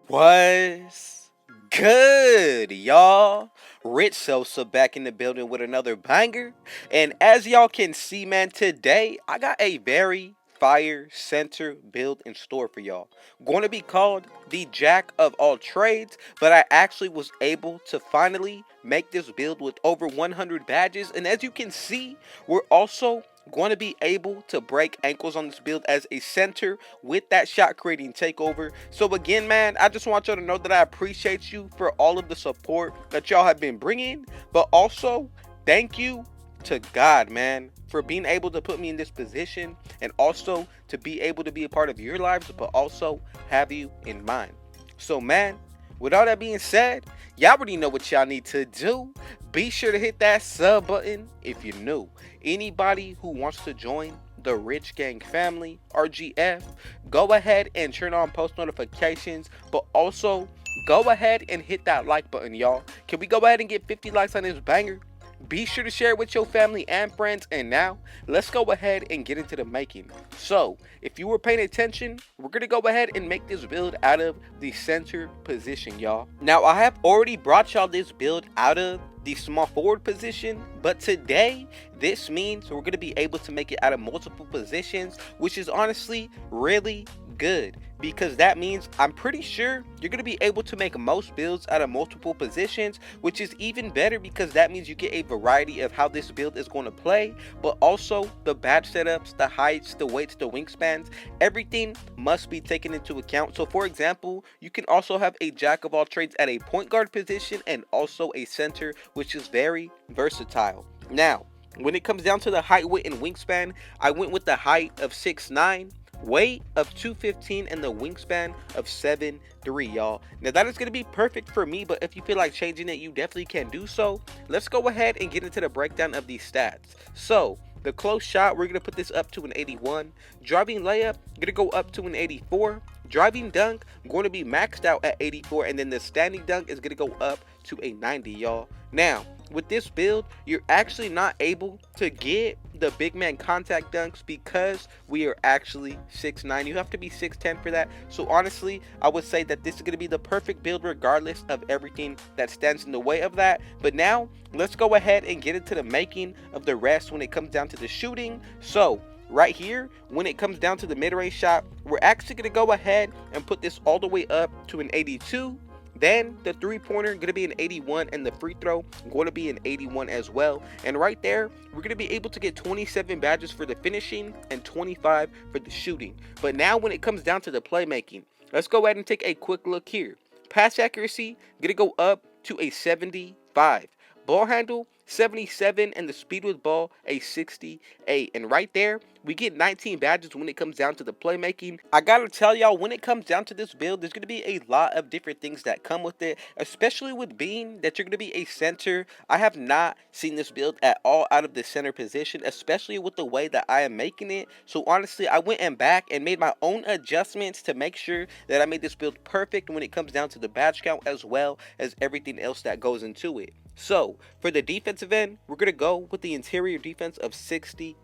What's good, y'all? Rich Sosa back in the building with another banger. And as y'all can see, man, today I got a very fire center build in store for y'all. Going to be called the Jack of all trades, but I actually was able to finally make this build with over 100 badges. And as you can see, we're also going to be able to break ankles on this build as a center with that shot creating takeover. So again, man, I just want y'all to know that I appreciate you for all of the support that y'all have been bringing, but also thank you to God, man, for being able to put me in this position and also to be able to be a part of your lives, but also have you in mind. So, man, with all that being said, y'all already know what y'all need to do. Be sure to hit that sub button if you're new. Anybody who wants to join the Rich Gang family, RGF, go ahead and turn on post notifications, but also go ahead and hit that like button, y'all. Can we go ahead and get 50 likes on this banger? Be sure to share it with your family and friends. And now, let's go ahead and get into the making. So, if you were paying attention, we're going to go ahead and make this build out of the center position, y'all. Now, I have already brought y'all this build out of the small forward position, but today this means we're going to be able to make it out of multiple positions, which is honestly really good, because that means I'm pretty sure you're going to be able to make most builds out of multiple positions, which is even better because that means you get a variety of how this build is going to play, but also the badge setups, the heights, the weights, the wingspans, everything must be taken into account. So for example, you can also have a jack of all trades at a point guard position and also a center, which is very versatile. Now, when it comes down to the height, weight, and wingspan, I went with the height of 6'9", weight of 215, and the wingspan of 7'3", y'all. Now that is going to be perfect for me, but if you feel like changing it, you definitely can do so. Let's go ahead and get into the breakdown of these stats. So the close shot, we're going to put this up to an 81. Driving layup, going to go up to an 84. Driving dunk, going to be maxed out at 84, and then the standing dunk is going to go up to a 90, y'all. Now, with this build, you're actually not able to get the big man contact dunks because we are actually 6'9". You have to be 6'10" for that. So honestly, I would say that this is going to be the perfect build regardless of everything that stands in the way of that. But now, let's go ahead and get into the making of the rest when it comes down to the shooting. So, right here, when it comes down to the mid-range shot, we're actually going to go ahead and put this all the way up to an 82. Then the three-pointer going to be an 81, and the free throw going to be an 81 as well. And right there, we're going to be able to get 27 badges for the finishing and 25 for the shooting. But now when it comes down to the playmaking, let's go ahead and take a quick look here. Pass accuracy going to go up to a 75. Ball handle 77, and the speed with ball a 68. And right there, we get 19 badges when it comes down to the playmaking. I gotta tell y'all, when it comes down to this build, there's gonna be a lot of different things that come with it, especially with being that you're gonna be a center. I have not seen this build at all out of the center position, especially with the way that I am making it. So honestly, I went and back and made my own adjustments to make sure that I made this build perfect when it comes down to the badge count as well as everything else that goes into it. So, for the defensive end, we're going to go with the interior defense of 69.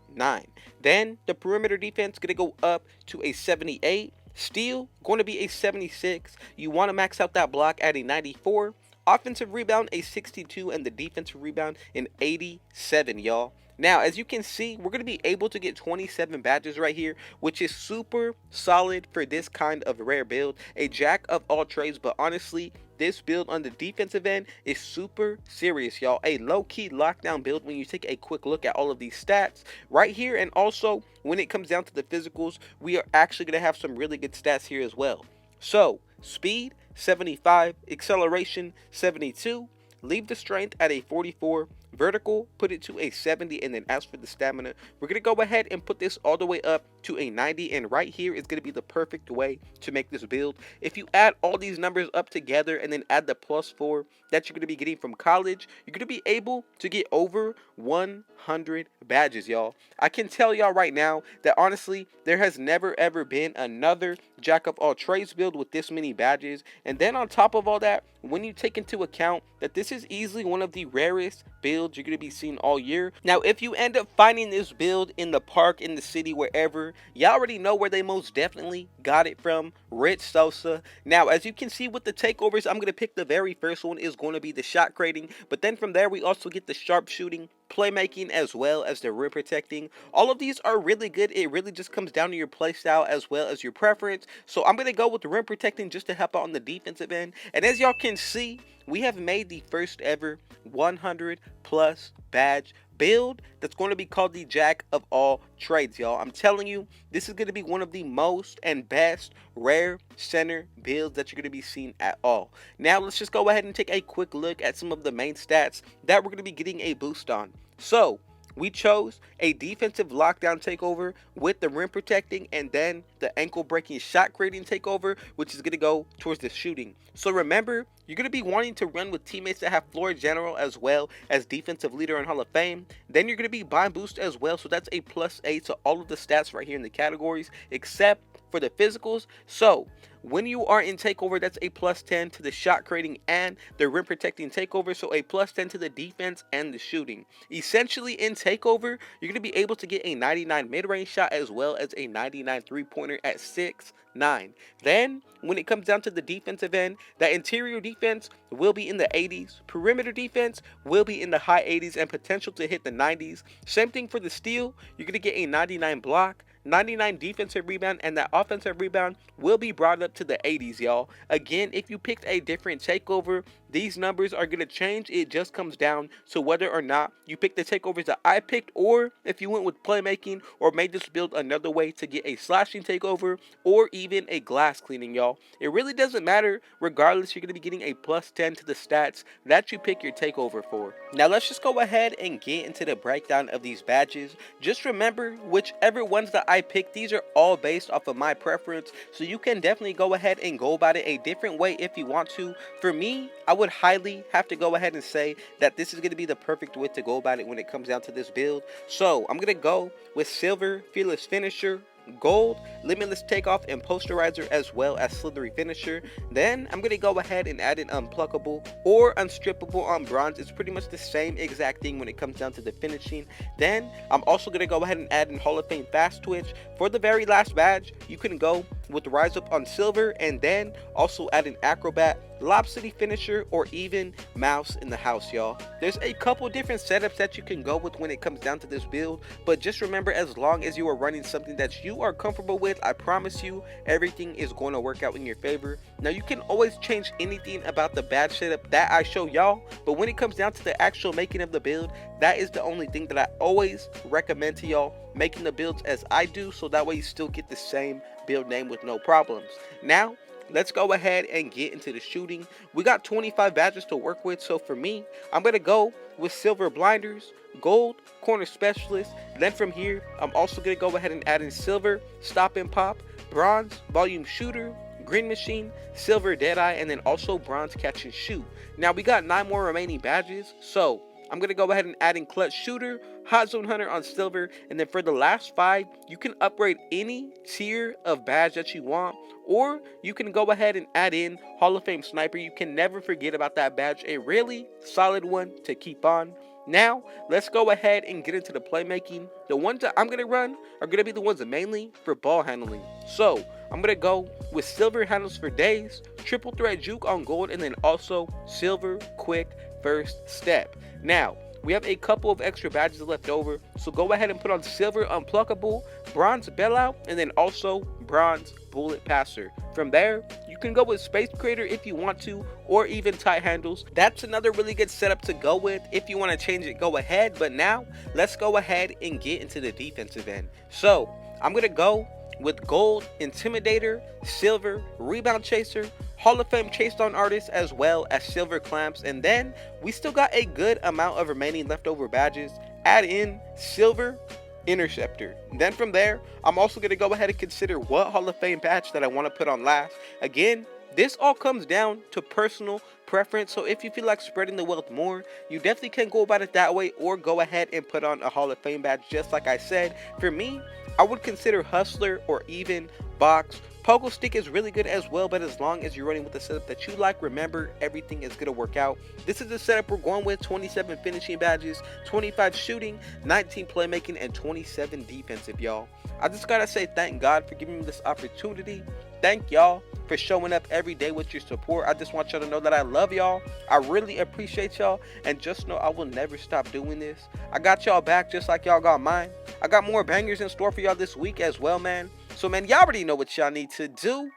Then, the perimeter defense going to go up to a 78. Steal, going to be a 76. You want to max out that block at a 94. Offensive rebound, a 62. And the defensive rebound, an 87, y'all. Now, as you can see, we're going to be able to get 27 badges right here, which is super solid for this kind of rare build. A jack of all trades, but honestly, this build on the defensive end is super serious, y'all. A low-key lockdown build when you take a quick look at all of these stats right here. And also, when it comes down to the physicals, we are actually going to have some really good stats here as well. So, speed, 75. Acceleration, 72. Leave the strength at a 44. Vertical, put it to a 70. And then as for the stamina, we're going to go ahead and put this all the way up to a 90. And right here is going to be the perfect way to make this build. If you add all these numbers up together and then add the +4 that you're going to be getting from college, you're going to be able to get over 100 badges, y'all. I can tell y'all right now that honestly, there has never ever been another jack of all trades build with this many badges. And then on top of all that, when you take into account that this is easily one of the rarest builds you're going to be seeing all year. Now, if you end up finding this build in the park, in the city, wherever, you already know where they most definitely got it from Rich Sosa. Now, as you can see with the takeovers, I'm going to pick the very first one is going to be the shot creating. But then from there, we also get the sharpshooting, playmaking, as well as the rim protecting. All of these are really good. It really just comes down to your play style as well as your preference. So I'm going to go with the rim protecting just to help out on the defensive end. And as y'all can see, we have made the first ever 100 plus badge build that's going to be called the Jack of all trades, y'all. I'm telling you, this is going to be one of the most and best rare center builds that you're going to be seeing at all. Now let's just go ahead and take a quick look at some of the main stats that we're going to be getting a boost on. So we chose a defensive lockdown takeover with the rim protecting and then the ankle breaking shot creating takeover, which is going to go towards the shooting. So remember, you're going to be wanting to run with teammates that have floor general as well as defensive leader and Hall of Fame. Then you're going to be bind boost as well. So that's a +8 to all of the stats right here in the categories except for the physicals. So when you are in takeover, that's a +10 to the shot creating and the rim protecting takeover. So a +10 to the defense and the shooting. Essentially in takeover, you're going to be able to get a 99 mid-range shot as well as a 99 3-pointer at 6'9". Then when it comes down to the defensive end, that interior defense will be in the 80s. Perimeter defense will be in the high 80s and potential to hit the 90s. Same thing for the steal. You're going to get a 99 block, 99 defensive rebound, and that offensive rebound will be brought up to the 80s, y'all. Again, if you picked a different takeover, these numbers are going to change. It just comes down to whether or not you pick the takeovers that I picked, or if you went with playmaking or made this build another way to get a slashing takeover or even a glass cleaning, y'all. It really doesn't matter. Regardless, you're going to be getting a +10 to the stats that you pick your takeover for. Now let's just go ahead and get into the breakdown of these badges. Just remember, whichever ones that I picked, these are all based off of my preference, so you can definitely go ahead and go about it a different way if you want to. For me, I would highly have to go ahead and say that this is going to be the perfect way to go about it when it comes down to this build. So I'm going to go with silver, fearless finisher, gold, limitless takeoff, and posterizer, as well as slithery finisher. Then I'm going to go ahead and add in unpluckable or unstrippable on bronze. It's pretty much the same exact thing when it comes down to the finishing. Then I'm also going to go ahead and add in Hall of Fame fast twitch. For the very last badge, you can go with rise up on silver and then also add an acrobat, lob city finisher, or even mouse in the house, y'all. There's a couple different setups that you can go with when it comes down to this build, but just remember, as long as you are running something that you are comfortable with, I promise you everything is going to work out in your favor. Now you can always change anything about the badge setup that I show y'all, but when it comes down to the actual making of the build, that is the only thing that I always recommend to y'all, making the builds as I do, so that way you still get the same build name with no problems. Now let's go ahead and get into the shooting. We got 25 badges to work with, so for me, I'm going to go with silver blinders, gold corner specialist. Then from here, I'm also going to go ahead and add in silver stop and pop, bronze volume shooter, green machine, silver deadeye, and then also bronze catch and shoot. Now we got 9 more remaining badges, so I'm going to go ahead and add in clutch shooter, hot zone hunter on silver, and then for the last 5, you can upgrade any tier of badge that you want, or you can go ahead and add in Hall of Fame sniper. You can never forget about that badge, a really solid one to keep on. Now let's go ahead and get into the playmaking. The ones that I'm going to run are going to be the ones that mainly for ball handling. So I'm going to go with silver handles for days, triple threat juke on gold, and then also silver quick first step. Now we have a couple of extra badges left over, so go ahead and put on silver unpluckable, bronze bailout, and then also bronze bullet passer. From there, you can go with space creator if you want to, or even tight handles. That's another really good setup to go with. If you want to change it, go ahead. But now let's go ahead and get into the defensive end. So I'm gonna go with gold intimidator, silver rebound chaser, Hall of Fame chase down artist, as well as silver clamps. And then we still got a good amount of remaining leftover badges. Add in silver interceptor. Then from there, I'm also going to go ahead and consider what Hall of Fame badge that I want to put on last. Again, this all comes down to personal preference, so if you feel like spreading the wealth more, you definitely can go about it that way, or go ahead and put on a Hall of Fame badge just like I said. For me, I would consider hustler or even box Pogo stick is really good as well, but as long as you're running with the setup that you like, remember everything is gonna work out. This is the setup we're going with: 27 finishing badges, 25 shooting, 19 playmaking, and 27 defensive, y'all. I just gotta say thank God for giving me this opportunity. Thank y'all for showing up every day with your support. I just want y'all to know that I love y'all. I really appreciate y'all, and just know I will never stop doing this. I got y'all back just like y'all got mine. I got more bangers in store for y'all this week as well, man. So, man, y'all already know what y'all need to do.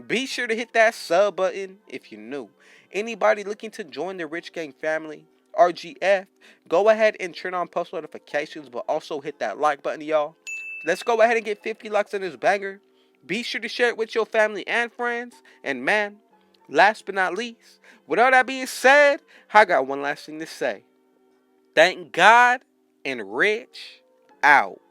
Be sure to hit that sub button if you're new. Anybody looking to join the Rich Gang family, RGF, go ahead and turn on post notifications, but also hit that like button, y'all. Let's go ahead and get 50 likes on this banger. Be sure to share it with your family and friends. And man, last but not least, with all that being said, I got one last thing to say. Thank God and Rich out.